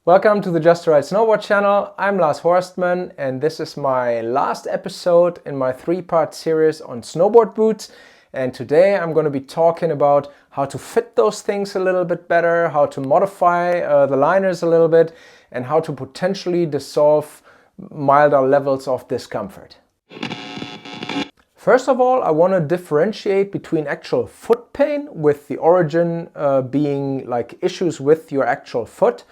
Welcome to the JUSTPADRIDE Snowboard channel. I'm Lars Horstman and this is my last episode in my three-part series on snowboard boots. And today I'm going to be talking about how to fit those things a little bit better, how to modify the liners a little bit, and how to potentially dissolve milder levels of discomfort. First of all, I want to differentiate between actual foot pain, with the origin being like issues with your actual foot,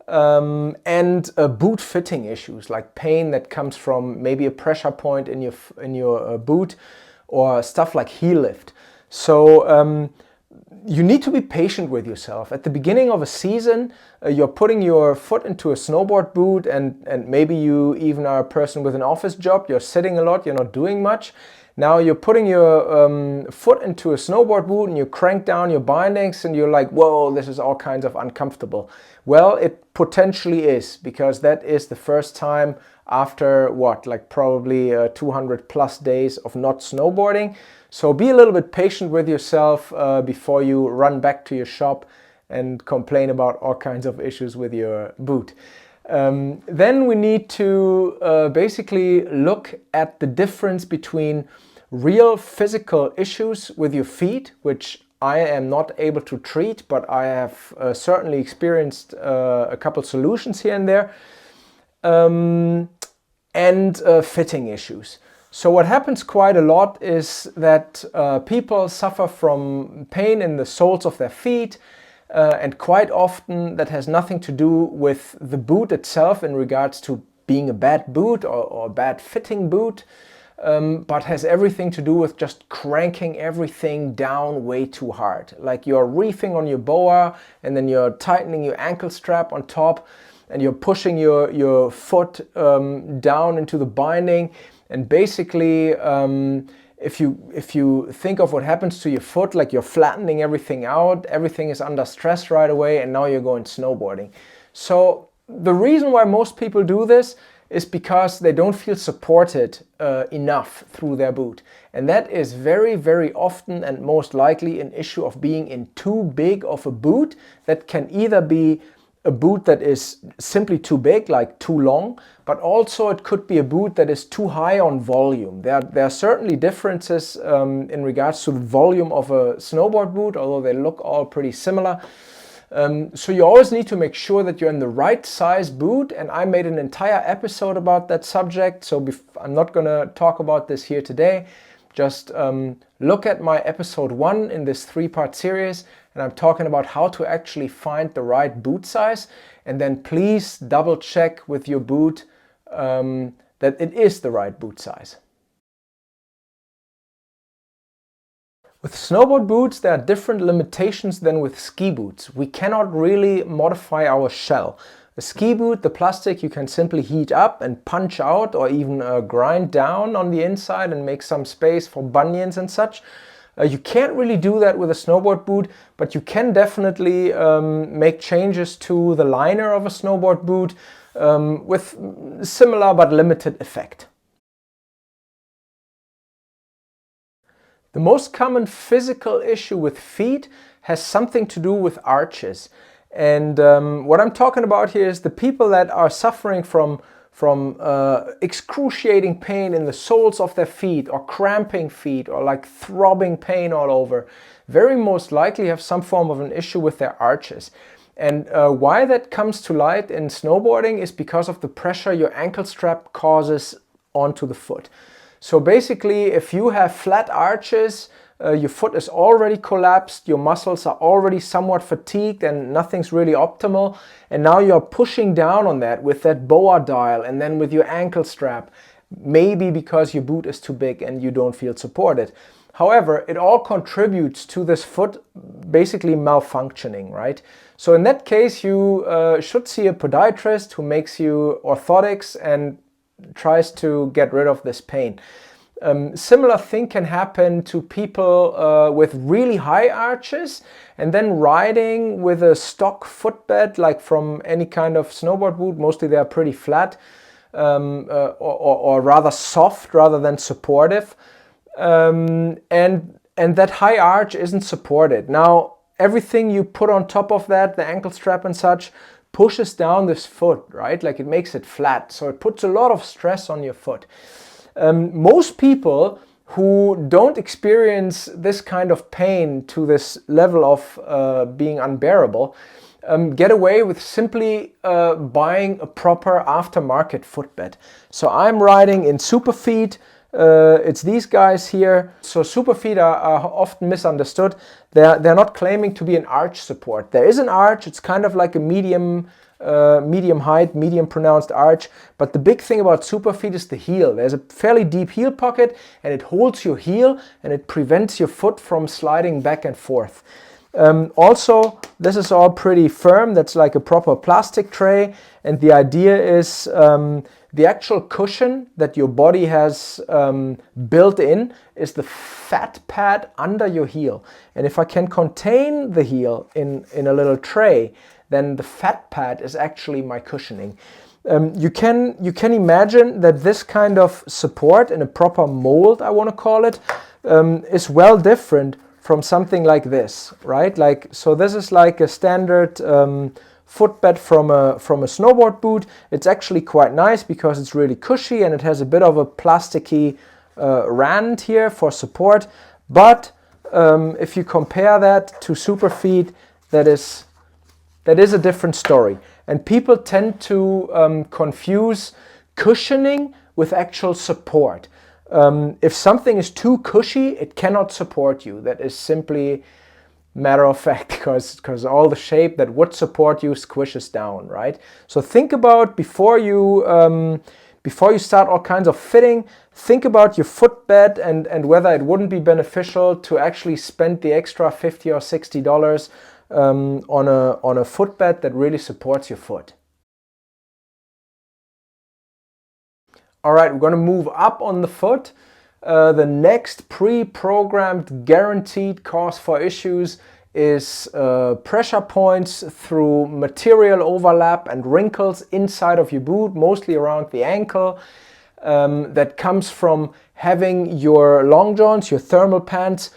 and boot fitting issues, like pain that comes from maybe a pressure point in your boot, or stuff like heel lift. So you need to be patient with yourself. At the beginning of a season, you're putting your foot into a snowboard boot, and maybe you even are a person with an office job, you're sitting a lot, you're not doing much. Now you're putting your foot into a snowboard boot and you crank down your bindings and you're like, whoa, this is all kinds of uncomfortable. Well, it potentially is, because that is the first time after what, like probably 200 plus days of not snowboarding. So be a little bit patient with yourself before you run back to your shop and complain about all kinds of issues with your boot. Then we need to basically look at the difference between real physical issues with your feet, which I am not able to treat, but I have certainly experienced a couple solutions here and there, and fitting issues. So what happens quite a lot is that people suffer from pain in the soles of their feet, and quite often that has nothing to do with the boot itself in regards to being a bad boot or a bad fitting boot, but has everything to do with just cranking everything down way too hard. Like you're reefing on your boa and then you're tightening your ankle strap on top and you're pushing your foot down into the binding, and basically if you think of what happens to your foot, like you're flattening everything out, everything is under stress right away, and now you're going snowboarding. So the reason why most people do this is because they don't feel supported enough through their boot. And that is very, very often and most likely an issue of being in too big of a boot. That can either be a boot that is simply too big, like too long, but also it could be a boot that is too high on volume. There are certainly differences in regards to the volume of a snowboard boot, although they look all pretty similar. So you always need to make sure that you're in the right size boot, and I made an entire episode about that subject, so I'm not going to talk about this here today. Just look at my episode 1 in this three-part series, and I'm talking about how to actually find the right boot size, and then please double check with your boot that it is the right boot size. With snowboard boots, there are different limitations than with ski boots. We cannot really modify our shell. A ski boot, the plastic, you can simply heat up and punch out, or even grind down on the inside and make some space for bunions and such. You can't really do that with a snowboard boot, but you can definitely make changes to the liner of a snowboard boot with similar but limited effect. The most common physical issue with feet has something to do with arches. And what I'm talking about here is the people that are suffering from excruciating pain in the soles of their feet, or cramping feet, or like throbbing pain all over, very most likely have some form of an issue with their arches. And why that comes to light in snowboarding is because of the pressure your ankle strap causes onto the foot. So basically, if you have flat arches, your foot is already collapsed, your muscles are already somewhat fatigued and nothing's really optimal, and now you're pushing down on that with that boa dial and then with your ankle strap, maybe because your boot is too big and you don't feel supported. However, it all contributes to this foot basically malfunctioning, right? So in that case, you should see a podiatrist who makes you orthotics and tries to get rid of this pain. Similar thing can happen to people with really high arches and then riding with a stock footbed, like from any kind of snowboard boot. Mostly they are pretty flat, or rather soft rather than supportive, and that high arch isn't supported. Now everything you put on top of that, the ankle strap and such, pushes down this foot, right? Like it makes it flat. So it puts a lot of stress on your foot. Most people who don't experience this kind of pain to this level of being unbearable get away with simply buying a proper aftermarket footbed. So I'm riding in Superfeet. It's these guys here. So Superfeet are often misunderstood. They're not claiming to be an arch support. There is an arch. It's kind of like a medium height, medium pronounced arch. But the big thing about Superfeet is the heel. There's a fairly deep heel pocket, and it holds your heel and it prevents your foot from sliding back and forth. Also, this is all pretty firm. That's like a proper plastic tray, and the idea is the actual cushion that your body has built in is the fat pad under your heel. And if I can contain the heel in a little tray, then the fat pad is actually my cushioning. You can imagine that this kind of support in a proper mold, I want to call it, is well different from something like this, right? Like, so this is like a standard footbed from a snowboard boot. It's actually quite nice because it's really cushy and it has a bit of a plasticky rand here for support. But if you compare that to Superfeet, that is a different story. And people tend to confuse cushioning with actual support. If something is too cushy, it cannot support you. That is simply matter of fact, because all the shape that would support you squishes down, right? So think about before you start all kinds of fitting, think about your footbed and whether it wouldn't be beneficial to actually spend the extra $50 or $60 on a footbed that really supports your foot. All right, we're going to move up on the foot. The next pre-programmed guaranteed cause for issues is pressure points through material overlap and wrinkles inside of your boot, mostly around the ankle. That comes from having your long johns, your thermal pants,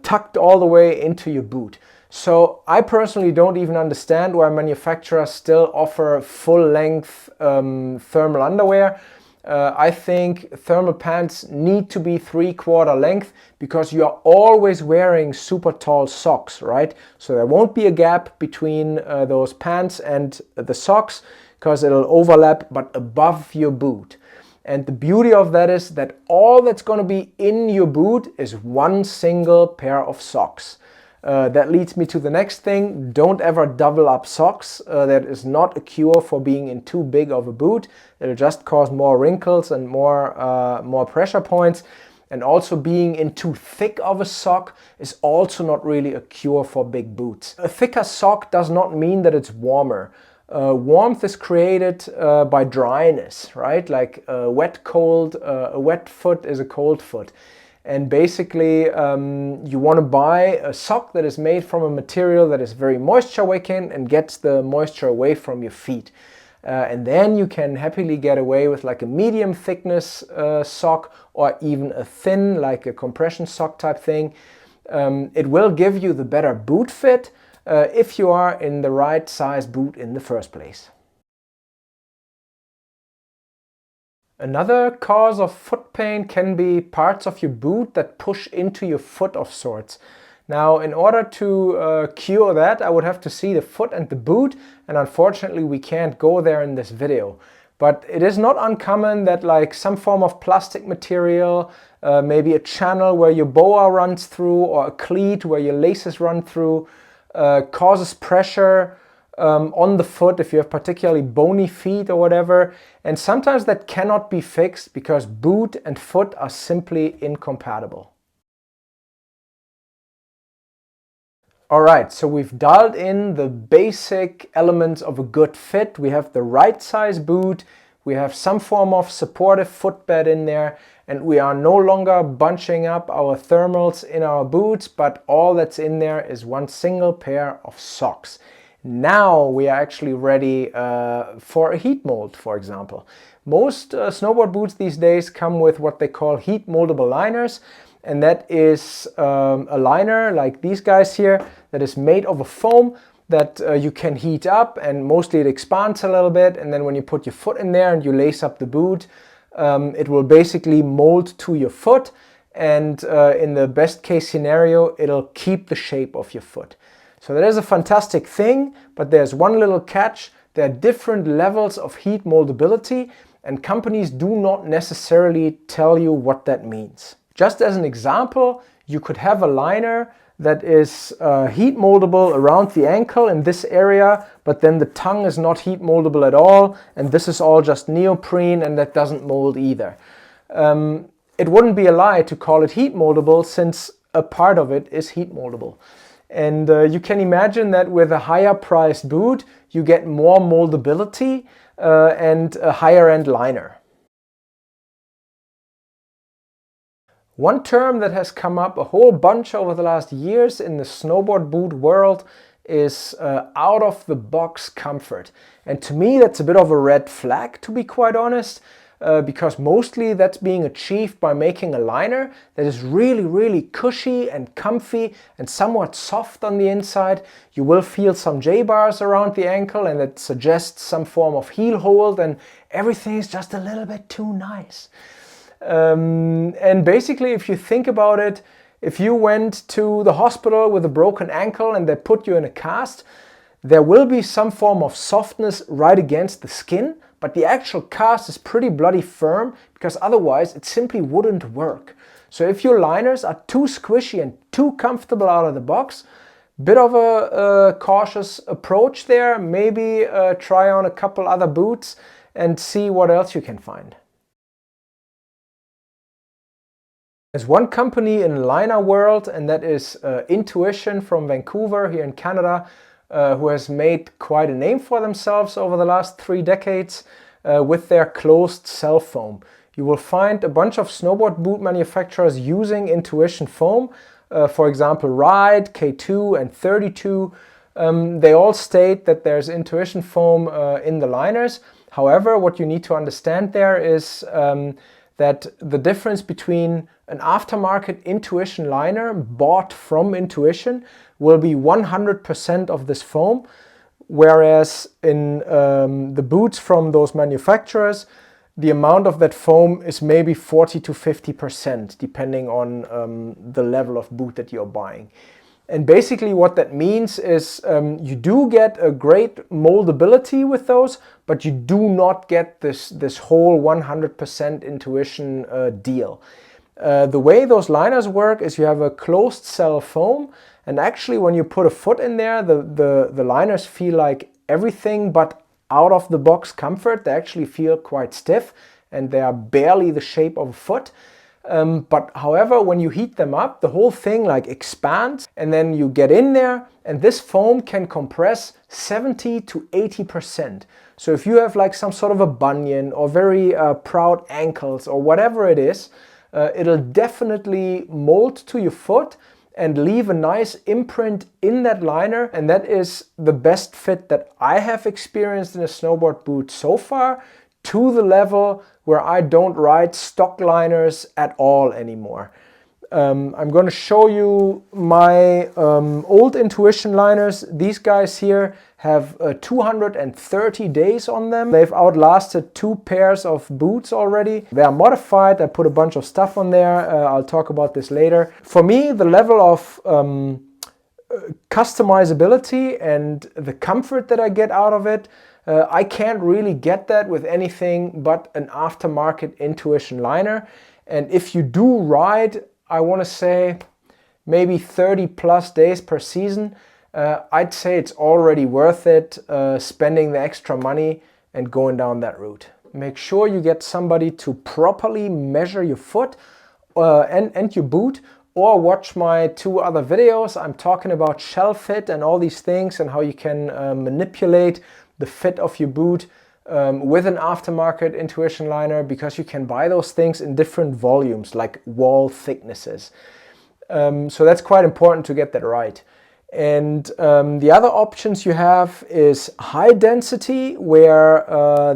tucked all the way into your boot. So I personally don't even understand why manufacturers still offer full-length thermal underwear. I think thermal pants need to be 3/4 length because you are always wearing super tall socks, right? So there won't be a gap between those pants and the socks because it'll overlap but above your boot. And the beauty of that is that all that's going to be in your boot is one single pair of socks. That leads me to the next thing. Don't ever double up socks. That is not a cure for being in too big of a boot. It'll just cause more wrinkles and more pressure points. And also being in too thick of a sock is also not really a cure for big boots. A thicker sock does not mean that it's warmer. Warmth is created by dryness, right? Like a wet foot is a cold foot. And basically you want to buy a sock that is made from a material that is very moisture wicking and gets the moisture away from your feet. And then you can happily get away with like a medium thickness sock or even a thin, like a compression sock type thing. It will give you the better boot fit if you are in the right size boot in the first place. Another cause of foot pain can be parts of your boot that push into your foot of sorts. Now, in order to cure that, I would have to see the foot and the boot, and unfortunately we can't go there in this video. But it is not uncommon that like some form of plastic material, maybe a channel where your boa runs through or a cleat where your laces run through, causes pressure on the foot if you have particularly bony feet or whatever. And sometimes that cannot be fixed because boot and foot are simply incompatible. Alright, so we've dialed in the basic elements of a good fit. We have the right size boot, we have some form of supportive footbed in there, and we are no longer bunching up our thermals in our boots, but all that's in there is one single pair of socks. Now we are actually ready for a heat mold, for example. Most snowboard boots these days come with what they call heat moldable liners, and that is a liner like these guys here that is made of a foam that you can heat up, and mostly it expands a little bit, and then when you put your foot in there and you lace up the boot, it will basically mold to your foot, and in the best case scenario it'll keep the shape of your foot. So that is a fantastic thing, but there's one little catch. There are different levels of heat moldability, and companies do not necessarily tell you what that means. Just as an example, you could have a liner that is heat moldable around the ankle in this area, but then the tongue is not heat moldable at all, and this is all just neoprene, and that doesn't mold either. It wouldn't be a lie to call it heat moldable, since a part of it is heat moldable. And you can imagine that with a higher priced boot, you get more moldability and a higher end liner. One term that has come up a whole bunch over the last years in the snowboard boot world is out of the box comfort. And to me, that's a bit of a red flag, to be quite honest. Because mostly that's being achieved by making a liner that is really, really cushy and comfy and somewhat soft on the inside. You will feel some J-bars around the ankle, and it suggests some form of heel hold, and everything is just a little bit too nice. And basically, if you think about it, if you went to the hospital with a broken ankle and they put you in a cast, there will be some form of softness right against the skin, but the actual cast is pretty bloody firm, because otherwise it simply wouldn't work. So if your liners are too squishy and too comfortable out of the box, bit of a cautious approach there. Maybe try on a couple other boots and see what else you can find. There's one company in liner world, and that is Intuition from Vancouver here in Canada, who has made quite a name for themselves over the last 3 decades with their closed cell foam. You will find a bunch of snowboard boot manufacturers using Intuition foam, for example Ride, K2 and 32. They all state that there's Intuition foam in the liners. However, what you need to understand there is that the difference between an aftermarket Intuition liner bought from Intuition will be 100% of this foam, whereas in the boots from those manufacturers, the amount of that foam is maybe 40 to 50%, depending on the level of boot that you're buying. And basically what that means is you do get a great moldability with those, but you do not get this whole 100% Intuition deal. The way those liners work is you have a closed cell foam, and actually when you put a foot in there, the liners feel like everything but out of the box comfort. They actually feel quite stiff, and they are barely the shape of a foot. But however, when you heat them up, the whole thing like expands, and then you get in there, and this foam can compress 70 to 80%. So if you have like some sort of a bunion or very proud ankles or whatever it is, it'll definitely mold to your foot and leave a nice imprint in that liner. And that is the best fit that I have experienced in a snowboard boot so far, to the level where I don't ride stock liners at all anymore. I'm going to show you my old Intuition liners. These guys here have 230 days on them. They've outlasted 2 pairs of boots already. They are modified. I put a bunch of stuff on there. I'll talk about this later. For me, the level of customizability and the comfort that I get out of it, I can't really get that with anything but an aftermarket Intuition liner. And if you do ride, I want to say maybe 30 plus days per season, I'd say it's already worth it spending the extra money and going down that route. Make sure you get somebody to properly measure your foot and your boot, or watch my 2 other videos. I'm talking about shell fit and all these things, and how you can manipulate the fit of your boot with an aftermarket Intuition liner, because you can buy those things in different volumes, like wall thicknesses. So that's quite important to get that right. And the other options you have is high density, where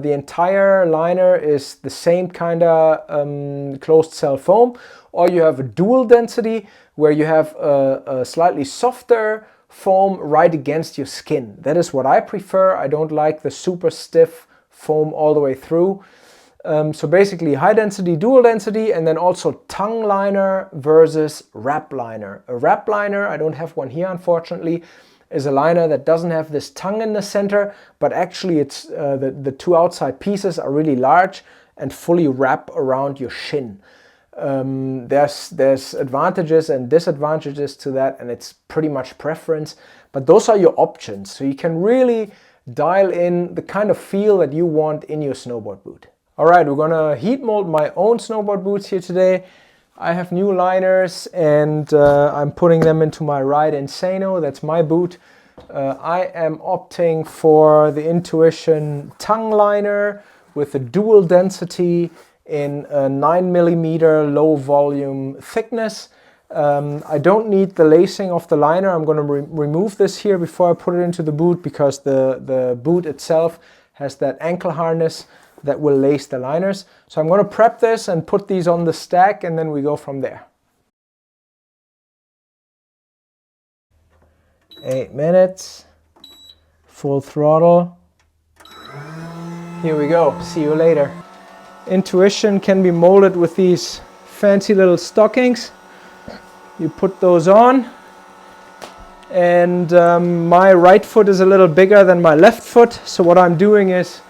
the entire liner is the same kind of closed cell foam, or you have a dual density, where you have a slightly softer foam right against your skin. That is what I prefer. I don't like the super stiff foam all the way through. So basically high density, dual density, and then also tongue liner versus wrap liner. A wrap liner, I don't have one here unfortunately, is a liner that doesn't have this tongue in the center, but actually it's the two outside pieces are really large and fully wrap around your shin. There's advantages and disadvantages to that, and it's pretty much preference, but those are your options. So you can really dial in the kind of feel that you want in your snowboard boot. All right, we're gonna heat mold my own snowboard boots here today. I have new liners and I'm putting them into my Ride Insano. That's my boot. I am opting for the Intuition tongue liner with a dual density in a 9mm low volume thickness. I don't need the lacing of the liner. I'm going to remove this here before I put it into the boot, because the boot itself has that ankle harness that will lace the liners. So I'm going to prep this and put these on the stack, and then we go from there. 8 minutes, full throttle. Here we go, see you later. Intuition can be molded with these fancy little stockings. You put those on, and my right foot is a little bigger than my left foot, so what I'm doing is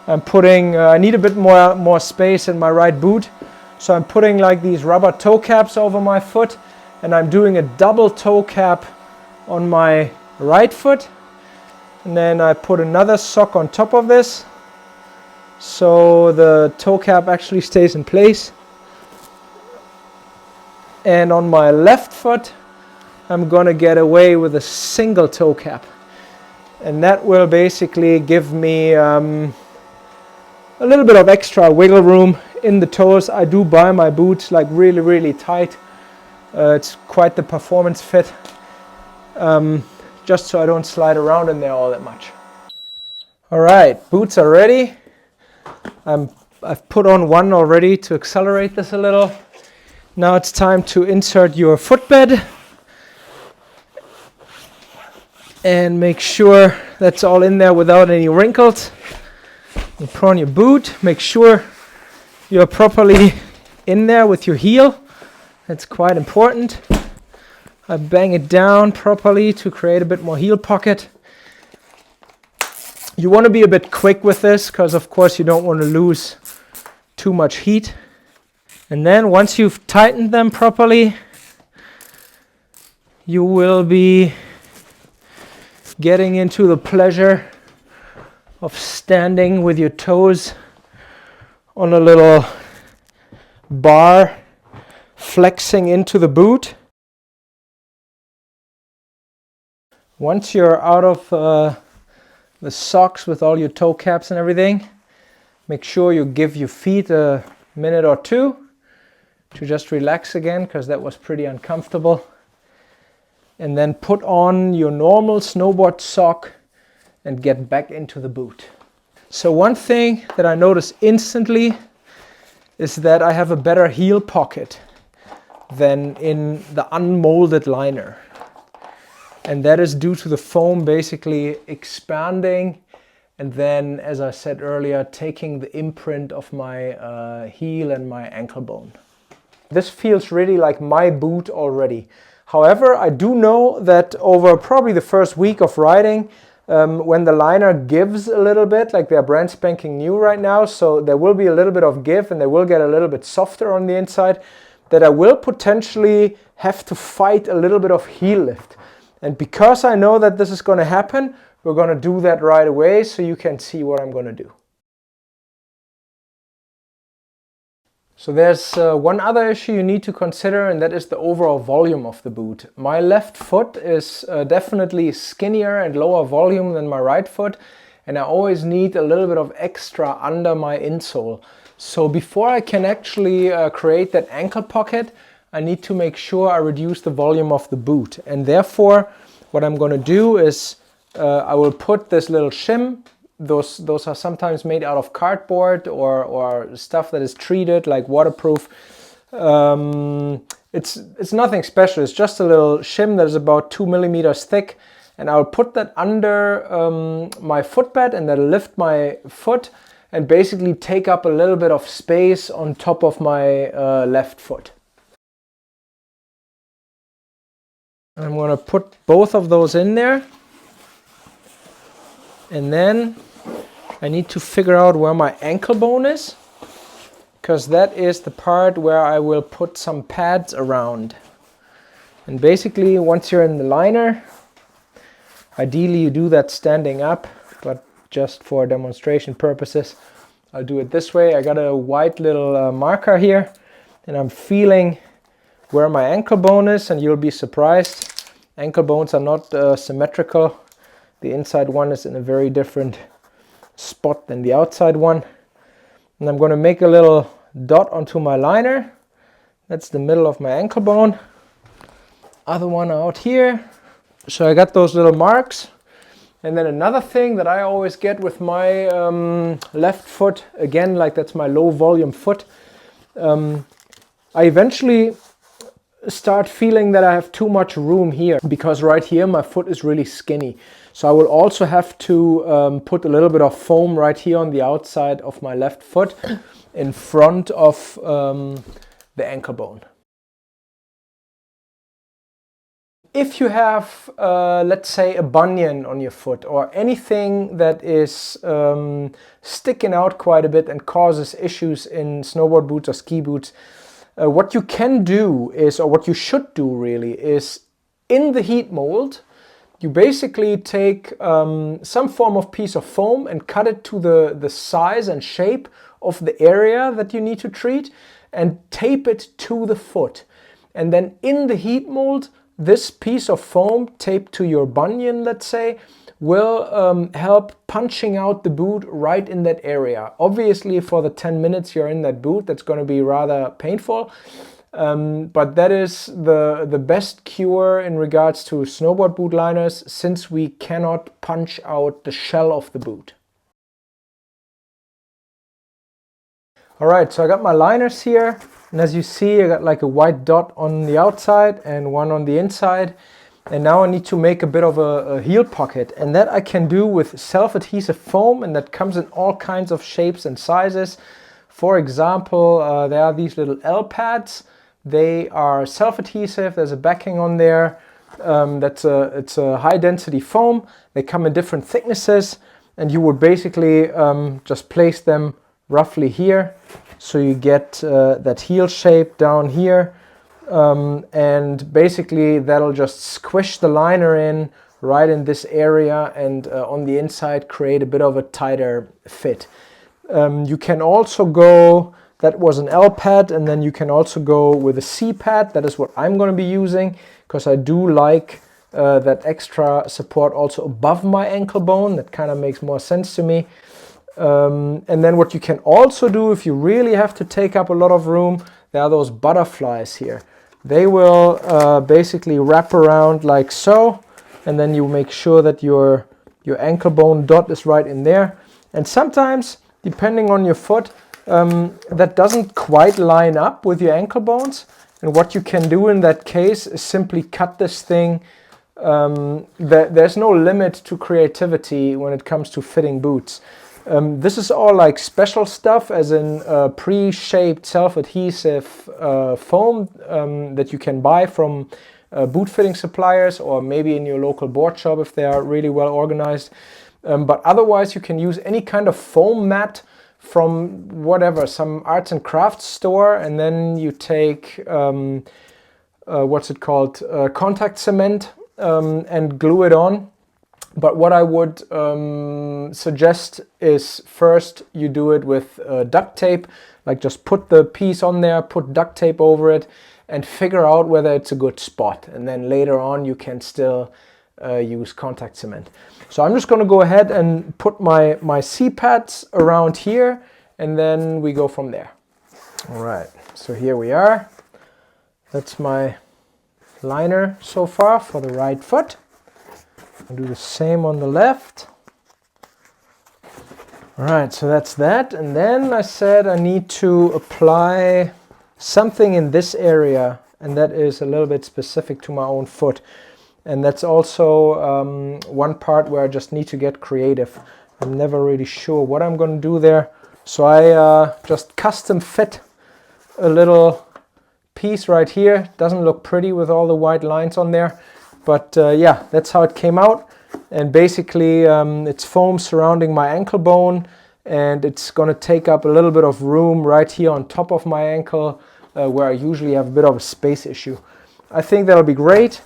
I'm putting, I need a bit more space in my right boot, so I'm putting like these rubber toe caps over my foot, and I'm doing a double toe cap on my right foot, and then I put another sock on top of this, so the toe cap actually stays in place. And on my left foot, I'm gonna get away with a single toe cap, and that will basically give me a little bit of extra wiggle room in the toes. I do buy my boots like really tight. It's quite the performance fit, just so I don't slide around in there all that much. All right, boots are ready. I've put on one already to accelerate this a little. Now it's time to insert your footbed and make sure that's all in there without any wrinkles. You put on your boot, make sure you're properly in there with your heel. That's quite important. I bang it down properly to create a bit more heel pocket. You want to be a bit quick with this, because of course you don't want to lose too much heat. And then once you've tightened them properly, you will be getting into the pleasure of standing with your toes on a little bar, flexing into the boot. Once you're out of the socks with all your toe caps and everything, make sure you give your feet a minute or two to just relax again, because that was pretty uncomfortable. And then put on your normal snowboard sock and get back into the boot. So one thing that I notice instantly is that I have a better heel pocket than in the unmolded liner. And that is due to the foam basically expanding, and then, as I said earlier, taking the imprint of my heel and my ankle bone. This feels really like my boot already. However, I do know that over probably the first week of riding, when the liner gives a little bit, like they're brand spanking new right now, so there will be a little bit of give and they will get a little bit softer on the inside, that I will potentially have to fight a little bit of heel lift. And because I know that this is going to happen, we're going to do that right away so you can see what I'm going to do. So there's one other issue you need to consider, and that is the overall volume of the boot. My left foot is definitely skinnier and lower volume than my right foot, and I always need a little bit of extra under my insole. So before I can actually create that ankle pocket, I need to make sure I reduce the volume of the boot. And therefore, what I'm going to do is I will put this little shim. Those are sometimes made out of cardboard or stuff that is treated like waterproof. It's nothing special. It's just a little shim that is about 2 millimeters thick, and I'll put that under my footbed, and that'll lift my foot and basically take up a little bit of space on top of my left foot. I'm going to put both of those in there, and then I need to figure out where my ankle bone is, because that is the part where I will put some pads around. And basically, once you're in the liner, ideally you do that standing up, but just for demonstration purposes, I'll do it this way. I got a white little marker here, and I'm feeling where my ankle bone is, and you'll be surprised. Ankle bones are not symmetrical. The inside one is in a very different spot than the outside one. And I'm going to make a little dot onto my liner. That's the middle of my ankle bone. Other one out here. So I got those little marks. And then another thing that I always get with my left foot, again, like that's my low volume foot, I eventually start feeling that I have too much room here, because right here my foot is really skinny. So I will also have to put a little bit of foam right here on the outside of my left foot in front of the ankle bone. If you have, let's say, a bunion on your foot or anything that is sticking out quite a bit and causes issues in snowboard boots or ski boots, what you can do is, or what you should do really, is in the heat mold, you basically take some form of piece of foam and cut it to the size and shape of the area that you need to treat and tape it to the foot. And then in the heat mold, this piece of foam taped to your bunion, let's say, will help punching out the boot right in that area. Obviously, for the 10 minutes you're in that boot, that's going to be rather painful. But that is the best cure in regards to snowboard boot liners, since we cannot punch out the shell of the boot. Alright, so I got my liners here, and as you see, I got like a white dot on the outside and one on the inside. And now I need to make a bit of a heel pocket, and that I can do with self-adhesive foam, and that comes in all kinds of shapes and sizes. For example, there are these little L pads. They are self-adhesive, there's a backing on there. It's a high density foam. They come in different thicknesses, and you would basically just place them roughly here, so you get that heel shape down here. And basically that'll just squish the liner in right in this area, and on the inside create a bit of a tighter fit. You can also go, that was an L pad, and then you can also go with a C pad. That is what I'm going to be using, because I do like that extra support also above my ankle bone. That kind of makes more sense to me. And then what you can also do, if you really have to take up a lot of room, there are those butterflies here. They will basically wrap around like so, and then you make sure that your ankle bone dot is right in there. And sometimes, depending on your foot, that doesn't quite line up with your ankle bones. And what you can do in that case is simply cut this thing. There's no limit to creativity when it comes to fitting boots. This is all like special stuff, as in pre-shaped self-adhesive foam that you can buy from boot fitting suppliers, or maybe in your local board shop if they are really well organized. But otherwise you can use any kind of foam mat from whatever, some arts and crafts store, and then you take what's it called, contact cement, and glue it on. But what I would suggest is first you do it with duct tape, like just put the piece on there, put duct tape over it, and figure out whether it's a good spot. And then later on you can still use contact cement. So I'm just going to go ahead and put my C pads around here, and then we go from there. All right, so here we are. That's my liner so far for the right foot. I'll do the same on the left. All right, so that's that. And then I said I need to apply something in this area, and that is a little bit specific to my own foot. And that's also one part where I just need to get creative. I'm never really sure what I'm going to do there. So I just custom fit a little piece right here. Doesn't look pretty with all the white lines on there. But yeah, that's how it came out. And basically it's foam surrounding my ankle bone. And it's going to take up a little bit of room right here on top of my ankle where I usually have a bit of a space issue. I think that'll be great.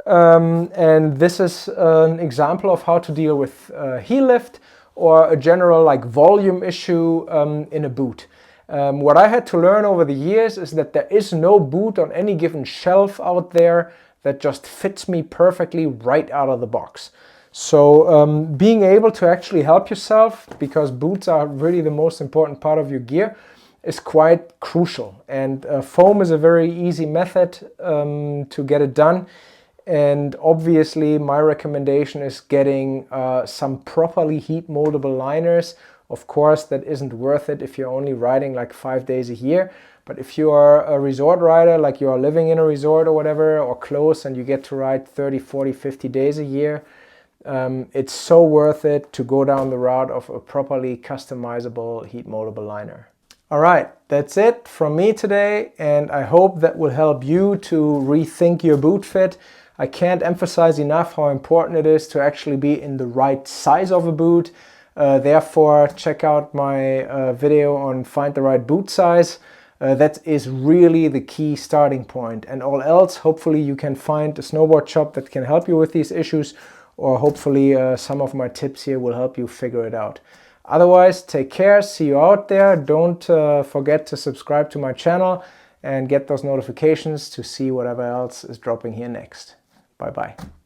And this is an example of how to deal with heel lift or a general like volume issue in a boot. What I had to learn over the years is that there is no boot on any given shelf out there that just fits me perfectly right out of the box. So being able to actually help yourself, because boots are really the most important part of your gear, is quite crucial. And foam is a very easy method to get it done. And obviously my recommendation is getting some properly heat moldable liners. Of course, that isn't worth it if you're only riding like 5 days a year. But if you are a resort rider, like you are living in a resort or whatever, or close, and you get to ride 30, 40, 50 days a year, it's so worth it to go down the route of a properly customizable heat moldable liner. All right, that's it from me today, and I hope that will help you to rethink your boot fit. I can't emphasize enough how important it is to actually be in the right size of a boot. Therefore, check out my video on Find the Right Boot Size. That is really the key starting point. And all else, hopefully you can find a snowboard shop that can help you with these issues, or hopefully some of my tips here will help you figure it out. Otherwise, take care, see you out there. Don't forget to subscribe to my channel and get those notifications to see whatever else is dropping here next. Bye-bye.